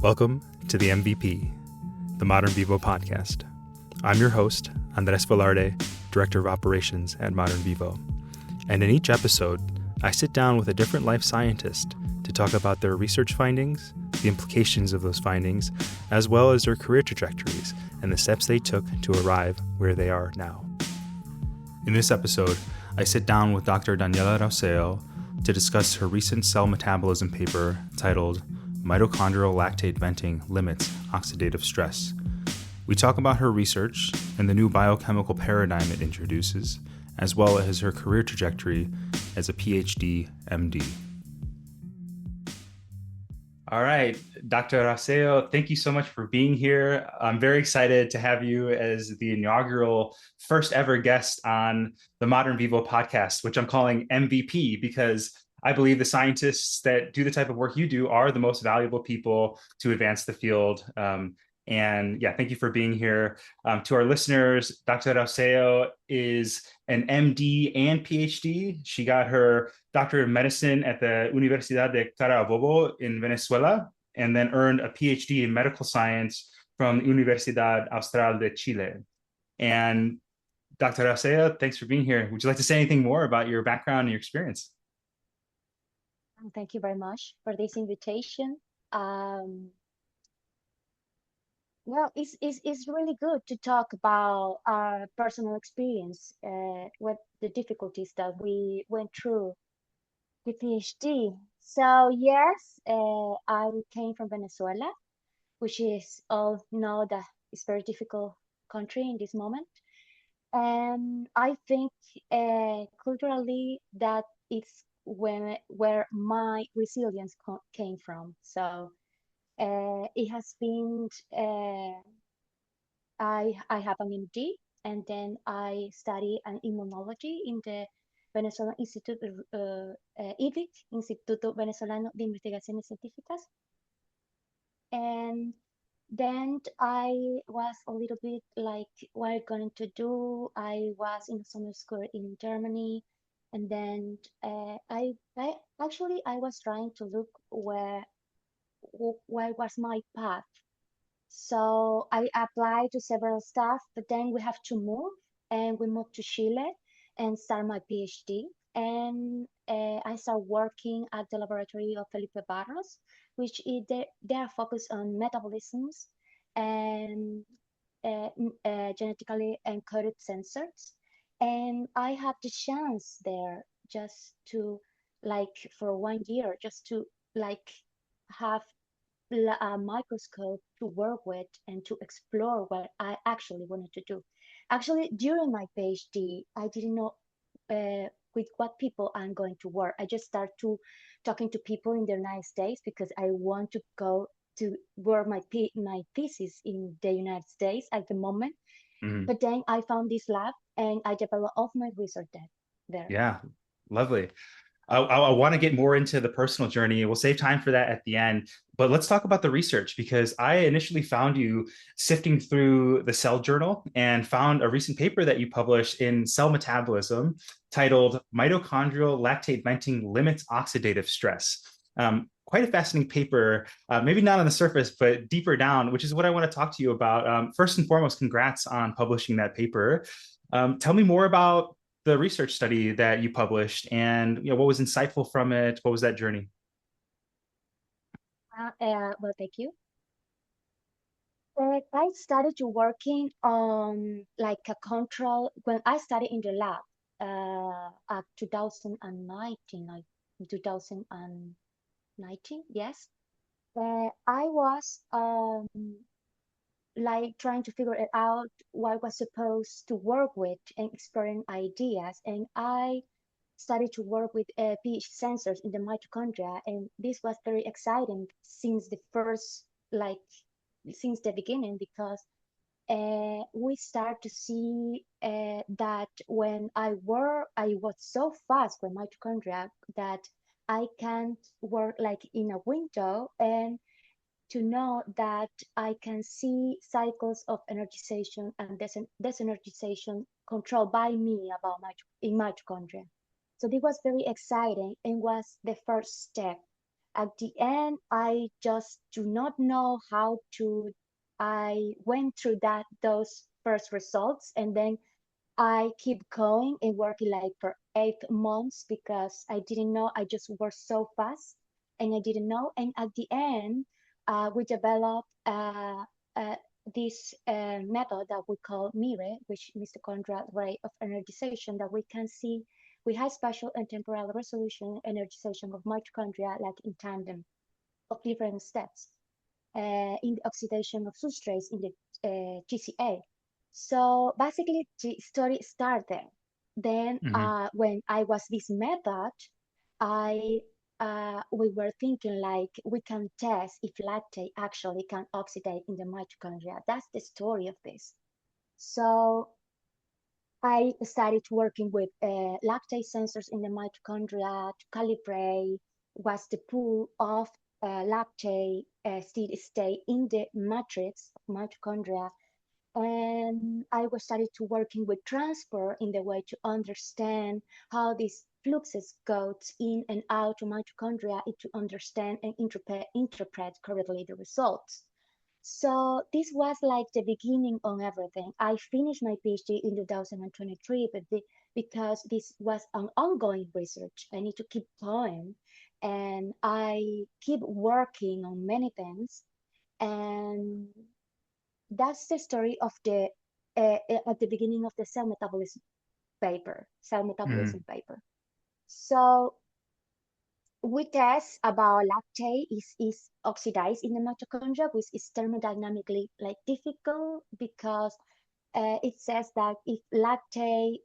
Welcome to the MVP, the ModernVivo podcast. I'm your host, Andres Velarde, Director of Operations at ModernVivo. And in each episode, I sit down with a different life scientist to talk about their research findings, the implications of those findings, as well as their career trajectories and the steps they took to arrive where they are now. In this episode, I sit down with Dr. Daniela Rauseo to discuss her recent Cell Metabolism paper titled Mitochondrial Lactate Venting Limits Oxidative Stress. We talk about her research and the new biochemical paradigm it introduces, as well as her career trajectory as a PhD MD. All right, Dr. Rauseo, thank you so much for being here. I'm very excited to have you as the inaugural first ever guest on the ModernVivo podcast, which I'm calling MVP because I believe the scientists that do the type of work you do are the most valuable people to advance the field. Thank you for being here. To our listeners, Dr. Rauseo is an MD and PhD. She got her Doctor of Medicine at the Universidad de Carabobo in Venezuela, and then earned a PhD in medical science from the Universidad Austral de Chile. And Dr. Rauseo, thanks for being here. Would you like to say anything more about your background and your experience? Thank you very much for this invitation. It's really good to talk about our personal experience, what the difficulties that we went through the PhD. So yes, I came from Venezuela, which is all know that it's very difficult country in this moment. And I think culturally that it's where my resilience came from. So it has been I have an MD, and then I study an immunology in the Venezuelan Institute IVIC, Instituto Venezolano de Investigaciones Científicas. And then I was a little bit like, what I'm going to do. I was in summer school in Germany, and then I actually I was trying to look where was my path. So I applied to several stuff, but then we have to move, and we moved to Chile and start my PhD. And I started working at the laboratory of Felipe Barros, which is they are focused on metabolisms and genetically encoded sensors. And I had the chance there just to like for 1 year, just to like have a microscope to work with and to explore what I actually wanted to do. Actually, during my PhD, I didn't know with what people I'm going to work. I just start to talking to people in the United States because I want to go to work my thesis in the United States at the moment. Mm-hmm. But then I found this lab and I developed all of my research there. Yeah, lovely. I want to get more into the personal journey. We'll save time for that at the end. But let's talk about the research because I initially found you sifting through the Cell Journal and found a recent paper that you published in Cell Metabolism titled Mitochondrial Lactate Venting Limits Oxidative Stress. Quite a fascinating paper, maybe not on the surface, but deeper down, which is what I want to talk to you about. First and foremost, congrats on publishing that paper. Tell me more about the research study that you published and what was insightful from it. What was that journey? Well, thank you. I started to working on like a control when I started in the lab at 2019, like 2019, yes. I was like trying to figure it out what I was supposed to work with and exploring ideas. And I started to work with pH sensors in the mitochondria, and this was very exciting since the first like since the beginning because we start to see that when I was so fast with mitochondria that I can't work like in a window, and to know that I can see cycles of energization and desenergization controlled by me about in mitochondria. So this was very exciting and was the first step at the end, I just do not know how to. I went through those first results, and then I keep going and working like for 8 months because I didn't know. I just worked so fast, and I didn't know. And at the end, we developed uh, this method that we call MIRE, which is mitochondrial rate of energization, that we can see we have spatial and temporal resolution energization of mitochondria like in tandem of different steps in the oxidation of substrates in the GCA. So basically, the story started. Then, Hmm. when I was this method, I we were thinking like we can test if lactate actually can oxidate in the mitochondria. That's the story of this. So I started working with lactate sensors in the mitochondria to calibrate what's the pool of lactate steady state in the matrix of mitochondria. And I was started to working with transport in the way to understand how these fluxes goes in and out of mitochondria and to understand and interpret correctly the results. So this was like the beginning on everything. I finished my PhD in 2023, but because this was an ongoing research, I need to keep going, and I keep working on many things. And that's the story of the at the beginning of the cell Hmm. metabolism paper. So we test about lactate is oxidized in the mitochondria, which is thermodynamically like difficult because it says that if lactate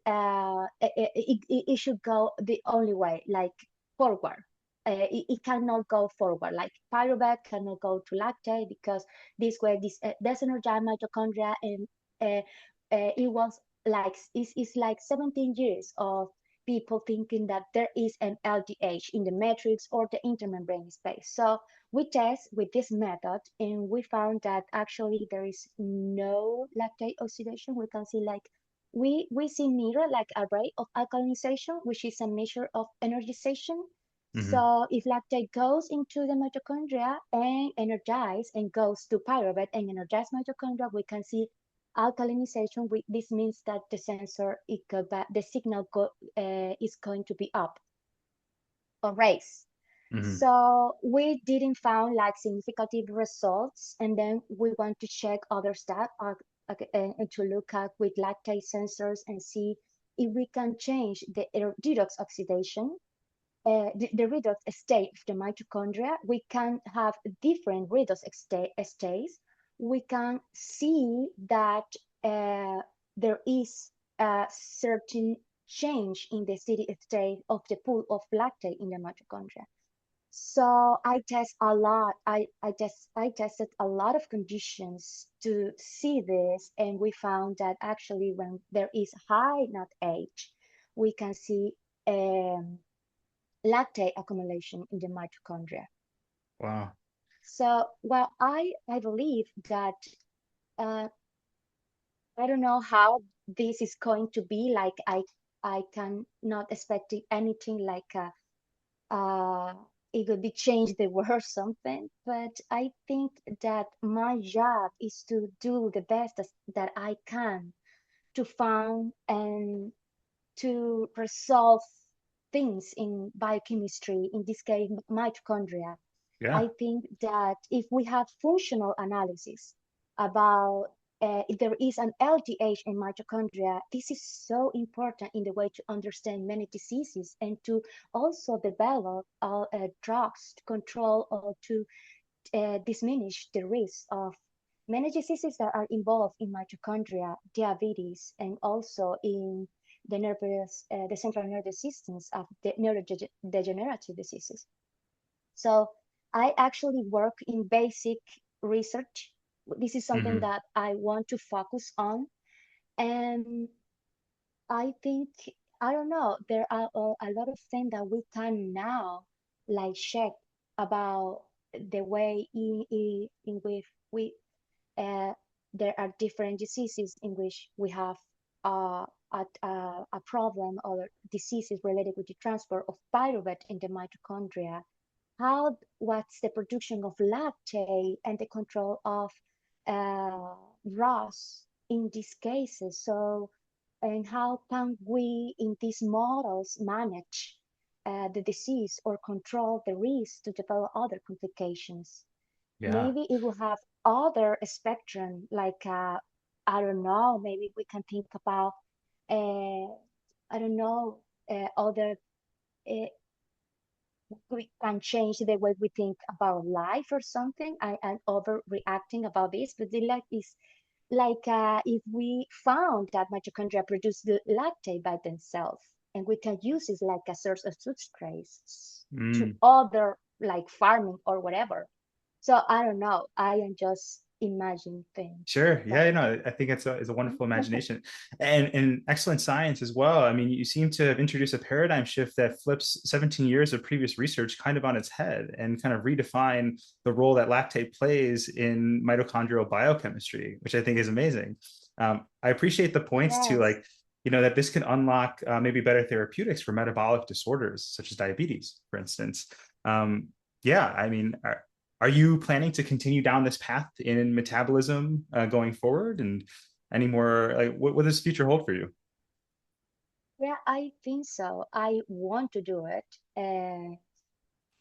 it should go the only way, like forward. It cannot go forward. Like pyruvate cannot go to lactate because this way this desenergized mitochondria, and uh, it was like it's like 17 years of people thinking that there is an LDH in the matrix or the intermembrane space. So we test with this method, and we found that actually there is no lactate oxidation. We can see like we see mirror like a rate of alkalinization, which is a measure of energization. Hmm. So if lactate goes into the mitochondria and energize and goes to pyruvate and energize mitochondria, we can see alkalinization. This means that the sensor, the signal is going to be up or raised. Hmm. So we didn't found like significant results, and then we want to check other stuff and to look at with lactate sensors and see if we can change the redox oxidation, the redox state of the mitochondria. We can have different redox states. We can see that uh, there is a certain change in the steady state of the pool of lactate in the mitochondria. So I test a lot. I tested a lot of conditions to see this, and we found that actually when there is high NAT H, we can see um, lactate accumulation in the mitochondria. Wow. So, well, I believe that uh, I don't know how this is going to be. Like I can not expect anything like uh, it would be change the world or something. But I think that my job is to do the best that I can to find and to resolve things in biochemistry, in this case, mitochondria. Yeah. I think that if we have functional analysis about if there is an LDH in mitochondria, this is so important in the way to understand many diseases and to also develop drugs to control or to diminish the risk of many diseases that are involved in mitochondria, diabetes, and also in the central nervous systems of the neurodegenerative diseases. So I actually work in basic research. This is something Hmm. that I want to focus on. And I think, I don't know, there are a lot of things that we can now like check about the way in which we, uh, there are different diseases in which we have a problem or diseases related with the transport of pyruvate in the mitochondria. what's the production of lactate and the control of ROS in these cases. So, and how can we in these models manage the disease or control the risk to develop other complications? Yeah. Maybe it will have other spectrum, like I don't know, maybe we can think about uh, I don't know, other uh, we can change the way we think about life or something. I'm overreacting about this, but the like is like if we found that mitochondria produce the lactate by themselves, and we can use it like a source of substrates to Mm. other like farming or whatever. So I don't know. I am just imagining things, Sure. but Yeah, no, I think it's a wonderful imagination and excellent science as well. I mean, you seem to have introduced a paradigm shift that flips 17 years of previous research kind of on its head and kind of redefine the role that lactate plays in mitochondrial biochemistry, which I think is amazing. I appreciate the points to yes. like, that this can unlock maybe better therapeutics for metabolic disorders such as diabetes, for instance. Um, yeah, I mean, are you planning to continue down this path in metabolism going forward? And any more, like, what does the future hold for you? Yeah, I think so. I want to do it.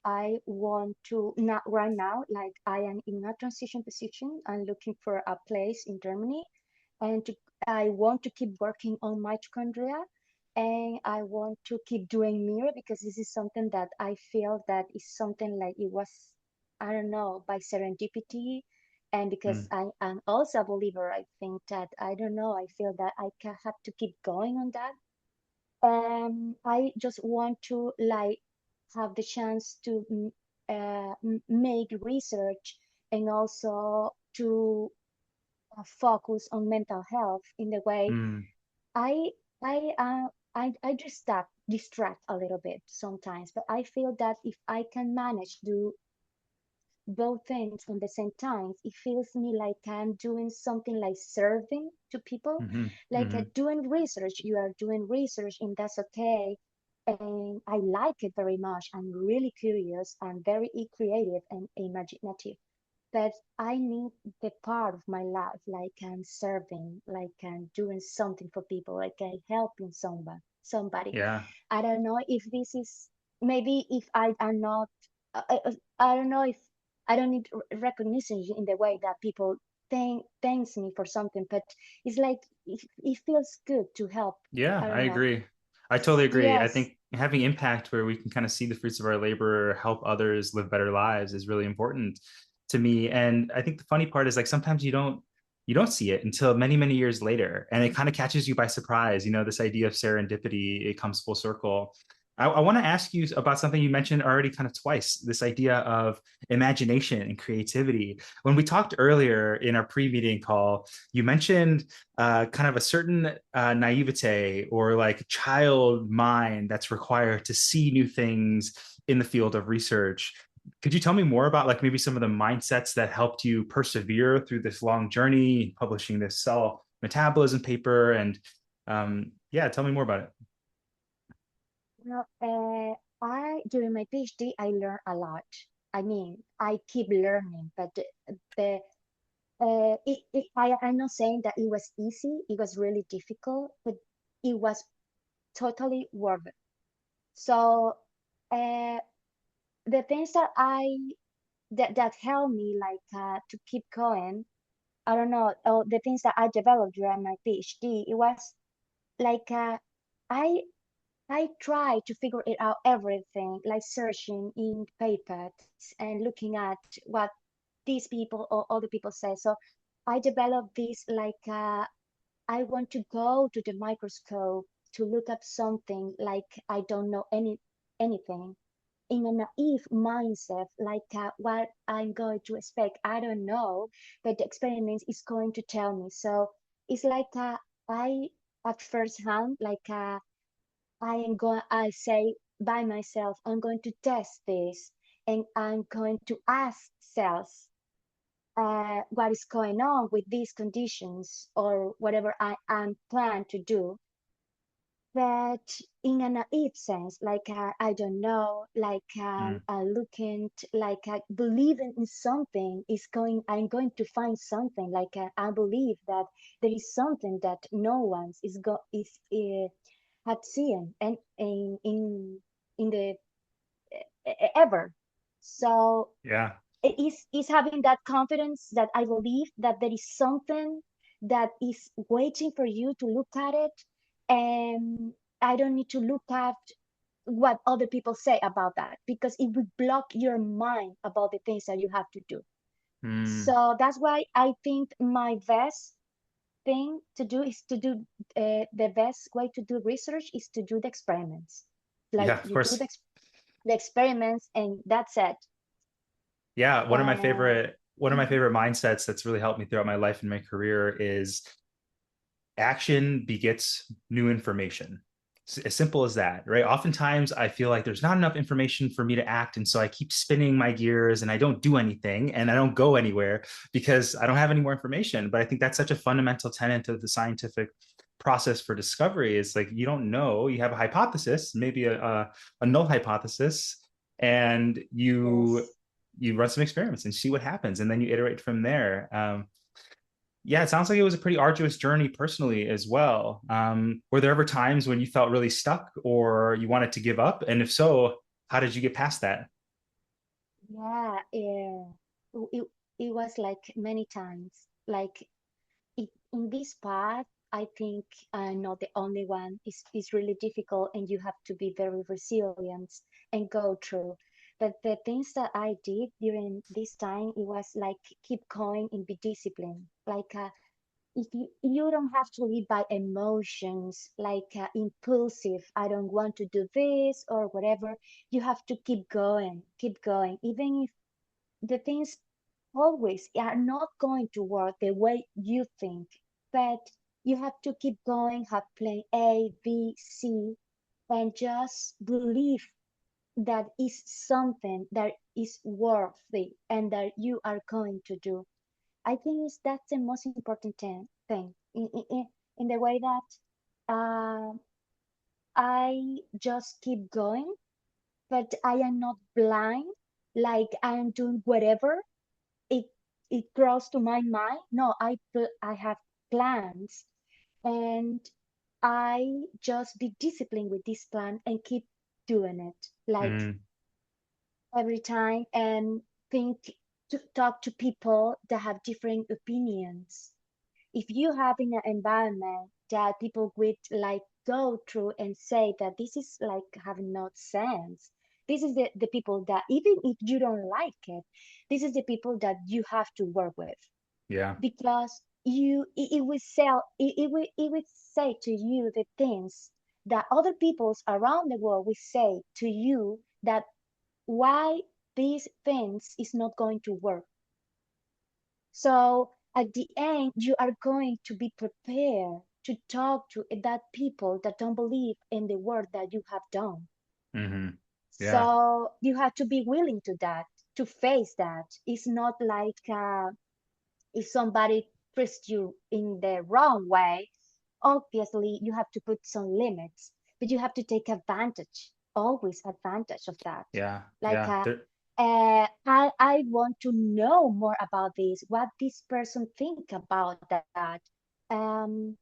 I want to not right now, like I am in a transition position. I'm looking for a place in Germany, and I want to keep working on mitochondria, and I want to keep doing mirror because this is something that I feel that is something like it was, I don't know, by serendipity, and because Mm, I'm also a believer. I think that I don't know. I feel that I can have to keep going on that. I just want to like have the chance to make research and also to focus on mental health in the way mm, I I just distract a little bit sometimes, but I feel that if I can manage to both things on the same time, it feels me like I'm doing something like serving to people, hmm like hmm doing research. You are doing research, and that's okay. And I like it very much. I'm really curious. I'm very creative and imaginative. But I need the part of my life, like I'm serving, like I'm doing something for people, like I'm helping somebody. Somebody. Yeah. I don't know if this is maybe if I am not. I don't know if I don't need recognition in the way that people thanks me for something, but it's like it feels good to help. Yeah, I I don't know. agree. I totally agree. I Yes, think having impact where we can kind of see the fruits of our labor, help others live better lives is really important to me. And I think the funny part is like sometimes you don't see it until many, many years later. And it kind of catches you by surprise. This idea of serendipity, it comes full circle. I want to ask you about something you mentioned already kind of twice, this idea of imagination and creativity. When we talked earlier in our pre-meeting call, you mentioned kind of a certain naivete or like child mind that's required to see new things in the field of research. Could you tell me more about like maybe some of the mindsets that helped you persevere through this long journey, publishing this cell metabolism paper? And yeah, tell me more about it. well, I during my PhD I learned a lot. I mean, I keep learning, but the I'm not saying that it was easy. It was really difficult, but it was totally worth it. So uh, the things that that helped me like to keep going, I don't know, the things that I developed during my PhD, it was like I I try to figure it out everything, like searching in papers and looking at what these people or other people say. So I developed this like I want to go to the microscope to look up something like I don't know anything in a naive mindset, like what I'm going to expect. I don't know, but the experiment is going to tell me. So it's like I at first hand, like I say by myself, I'm going to test this, and I'm going to ask cells what is going on with these conditions or whatever I am plan to do. but in a naive sense, like I don't know, like Mm, looking, like believing in something is going. I'm going to find something. Like I believe that there is something that no one is had seen and in the ever. So yeah. is having that confidence that I believe that there is something that is waiting for you to look at it, and I don't need to look at what other people say about that because it would block your mind about the things that you have to do. Mm, So that's why I think my best thing to do is to do the best way to do research is to do the experiments. Like yeah, of you do course. the experiments and that's it. Yeah, And one of my mhm, favorite mindsets that's really helped me throughout my life and my career is action begets new information. As simple as that, right? Oftentimes I feel like there's not enough information for me to act. And so I keep spinning my gears and I don't do anything and I don't go anywhere because I don't have any more information. But I think that's such a fundamental tenet of the scientific process for discovery is like you don't know, you have a hypothesis, maybe a null hypothesis, and yes. you run some experiments and see what happens. And then you iterate from there. Yeah, it sounds like it was a pretty arduous journey personally as well. Were there ever times when you felt really stuck or you wanted to give up? And if so, how did you get past that? Yeah, it, it was like many times. Like in this path, I think I'm not the only one. It's really difficult, and you have to be very resilient and go through. But the things that I did during this time, it was like keep going and be disciplined. Like if you don't have to live by emotions, like impulsive. I don't want to do this or whatever. You have to keep going, even if the things always are not going to work the way you think, but you have to keep going, have plan A, B, C, and just believe that is something that is worthy and that you are going to do. I think that's the most important thing in the way that I just keep going, but I am not blind, like I am doing whatever it it grows to my mind. No, I have plans, and I just be disciplined with this plan and keep doing it like Mm, every time and think to talk to people that have different opinions. If you have in an environment that people would like go through and say that this is like having no sense, this is the people that even if you don't like it, this is the people that you have to work with yeah. because it will say to you the things that other peoples around the world will say to you that why these things is not going to work. So at the end, you are going to be prepared to talk to that people that don't believe in the work that you have done. Hmm. Yeah. So you have to be willing to that, to face that. It's not like if somebody treats you in the wrong way, obviously you have to put some limits, but you have to take advantage, always advantage of that. Yeah. Like, Yeah. There, I want to know more about this, what this person think about that. And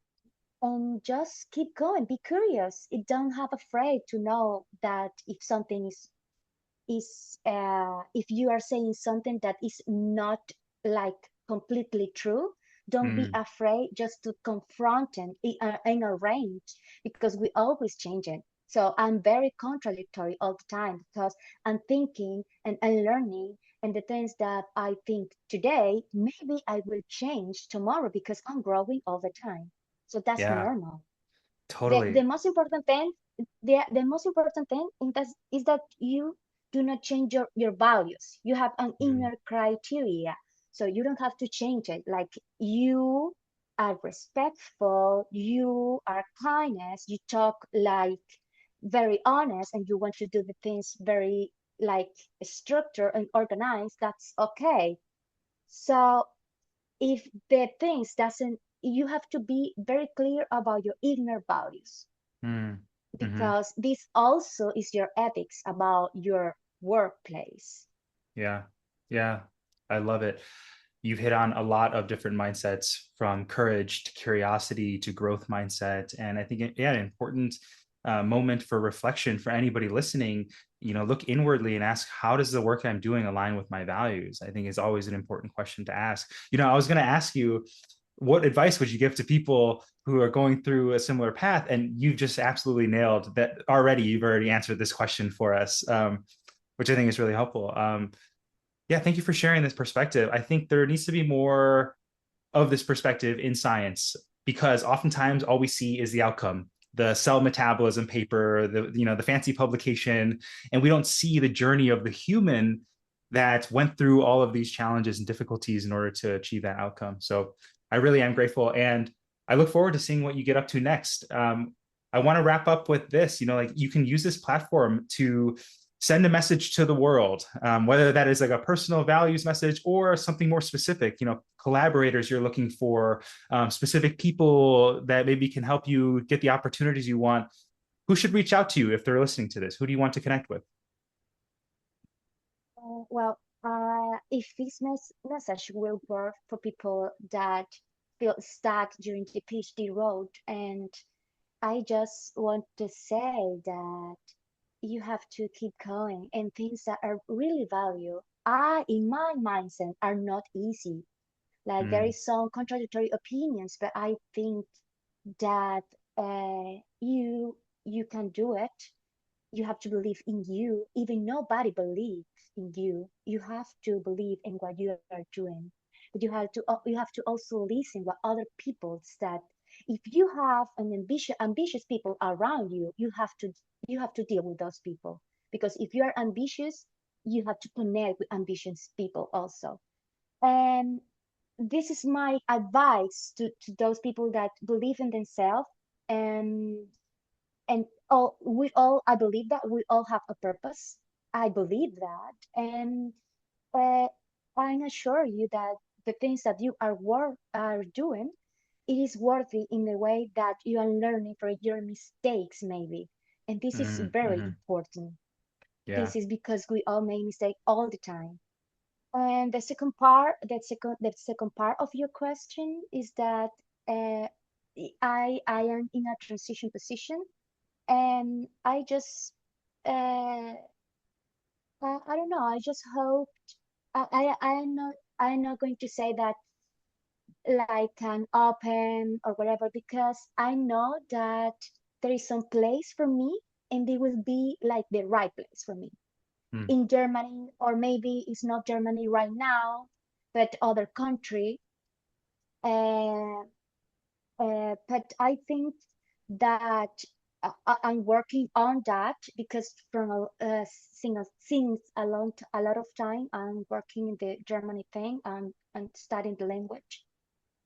just keep going, be curious. It don't have afraid to know that if something is if you are saying something that is not like completely true, don't be mm, afraid just to confront it in a range because we always change it. So I'm very contradictory all the time because I'm thinking and learning, and the things that I think today maybe I will change tomorrow because I'm growing all the time. So that's yeah. normal. The Totally. most important thing, the most important thing is that you do not change your values. You have an Mm, inner criteria, so you don't have to change it. Like you are respectful, you are kindness, you talk like very honest, and you want to do the things very like structured and organized. That's okay. So if the things doesn't, you have to be very clear about your inner values. Mm. Hmm. because this also is your ethics about your workplace. Yeah. Yeah. I love it. You've hit on a lot of different mindsets, from courage to curiosity to growth mindset. And I think, yeah, an important moment for reflection for anybody listening, look inwardly and ask, how does the work I'm doing align with my values? I think is always an important question to ask. I was going to ask you, what advice would you give to people who are going through a similar path? And you've just absolutely nailed that already. You've already answered this question for us, which I think is really helpful. Yeah, thank you for sharing this perspective. I think there needs to be more of this perspective in science, because oftentimes all we see is the outcome, the cell metabolism paper, the fancy publication, and we don't see the journey of the human that went through all of these challenges and difficulties in order to achieve that outcome. So I really am grateful, and I look forward to seeing what you get up to next. I want to wrap up with this. Like, you can use this platform to send a message to the world, whether that is like a personal values message or something more specific, collaborators you're looking for, specific people that maybe can help you get the opportunities you want. Who should reach out to you if they're listening to this? Who do you want to connect with? Well, if this message will work for people that feel stuck during the PhD road, and I just want to say that you have to keep going, and things that are really value, in my mindset, are not easy. Like, there Mm, is some contradictory opinions, but I think that you can do it. You have to believe in you. Even nobody believes in you. You have to believe in what you are doing. But you have to also listen what other people said. If you have an ambitious people around you, you have to deal with those people, because if you are ambitious, you have to connect with ambitious people also. And this is my advice to those people that believe in themselves. And and I believe that we all have a purpose. I believe that. And uh, I assure you that the things that you are doing, it is worthy in the way that you are learning from your mistakes, maybe. And this is mm, very mhm. important. Yeah. This is because we all make mistakes all the time. And the second part of your question is that uh, I am in a transition position, and I just uh, I don't know. I just hope I'm not going to say that like an open or whatever, because I know that there is some place for me, and it will be like the right place for me Mm, in Germany, or maybe it's not Germany right now, but other country. Uh, but I think that I'm working on that, because since a lot of time I'm working in the Germany thing, and studying the language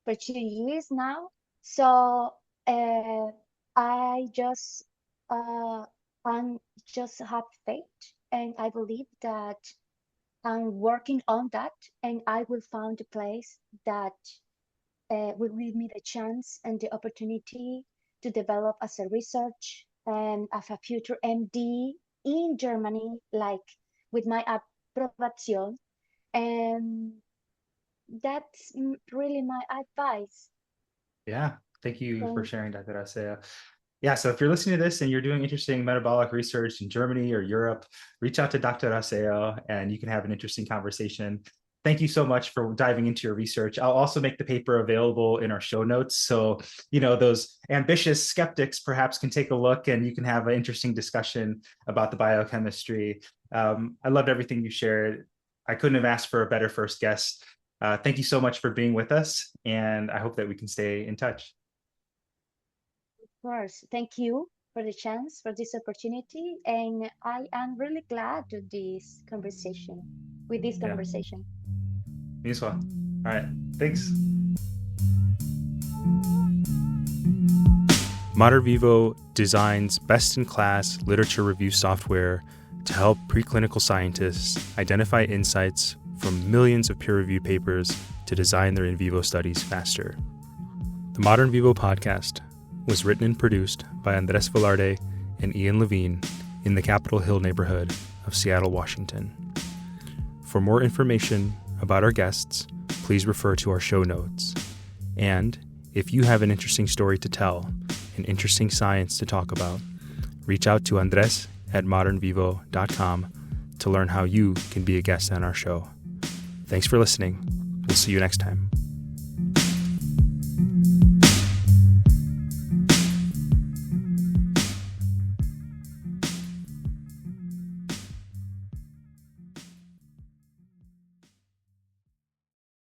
for 2 years now. So uh, I just uh, I'm just have faith, and I believe that I'm working on that, and I will find a place that will give me the chance and the opportunity to develop as a research and as a future MD in Germany, like with my approbation. And that's really my advice. yeah. Thank you for Thank sharing, Dr. Asea. Yeah, so if you're listening to this and you're doing interesting metabolic research in Germany or Europe, reach out to Dr. Aseo and you can have an interesting conversation. Thank you so much for diving into your research. I'll also make the paper available in our show notes. So, those ambitious skeptics perhaps can take a look and you can have an interesting discussion about the biochemistry. I loved everything you shared. I couldn't have asked for a better first guest. Thank you so much for being with us. And I hope that we can stay in touch. Of course. Thank you for the chance, for this opportunity. And I am really glad with this Yeah, conversation. me as well. All right. Thanks. ModernVivo designs best-in-class literature review software to help preclinical scientists identify insights from millions of peer-reviewed papers to design their in vivo studies faster. The ModernVivo podcast, was written and produced by Andres Velarde and Ian Levine in the Capitol Hill neighborhood of Seattle, Washington. For more information about our guests, please refer to our show notes. And if you have an interesting story to tell, an interesting science to talk about, reach out to Andres at ModernVivo.com to learn how you can be a guest on our show. Thanks for listening. We'll see you next time.